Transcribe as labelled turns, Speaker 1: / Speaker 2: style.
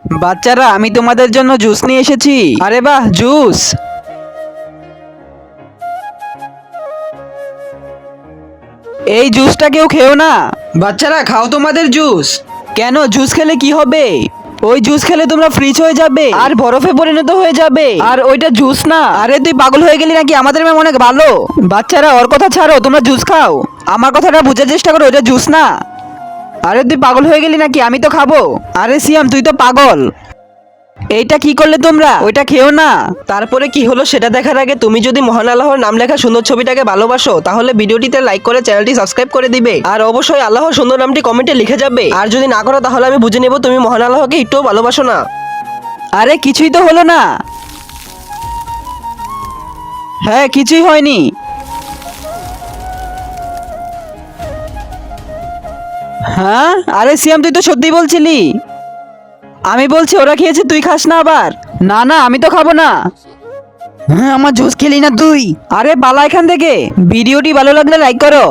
Speaker 1: বাচ্চারা আমি তোমাদের জন্য জুস নিয়ে এসেছি। আরে বাহ, জুস। এই জুসটা কেউ খেও না। বাচ্চারা খাও তোমাদের জুস। কেন, জুস খেলে কি হবে? ওই জুস খেলে তোমরা ফ্রিজ হয়ে যাবে আর বরফে পরিণত হয়ে যাবে। আর ওইটা জুস না। আরে তুই পাগল হয়ে গেলি নাকি? আমাদের ম্যাম অনেক ভালো। বাচ্চারা ওর কথা ছাড়ো, তোমরা জুস খাও। আমার কথাটা বোঝার চেষ্টা করো, ওটা জুস না। আরে তুই পাগল হয়ে গেলি নাকি? আমি তো খাবো। আরে সিয়াম, তুই তো পাগল। এইটা কি করলে তোমরা? ওইটা খেও না।
Speaker 2: তারপরে কি হলো সেটা দেখার আগে তুমি যদি মহান আল্লাহর নাম লেখা সুন্দর ছবিটাকে ভালোবাসো তাহলে ভিডিওটিতে লাইক করে চ্যানেলটি সাবস্ক্রাইব করে দিবে। আর অবশ্যই আল্লাহর সুন্দর নামটি কমেন্টে লিখে যাবে। আর যদি না করো তাহলে আমি বুঝে নেব তুমি মহান আল্লাহকে একটুও ভালোবাসো না।
Speaker 1: আরে কিছুই তো হলো না। হ্যাঁ, কিছুই হয়নি। হ্যাঁ, আরে সিয়াম, তুই তো সত্যি বলছিলি। আমি বলছি ওরা খেয়েছে, তুই খাস না আবার। না না, আমি তো খাবো না। হ্যাঁ, আমার জুস খেলি না তুই। আরে পালা এখান থেকে। ভিডিওটি ভালো লাগলে লাইক করো।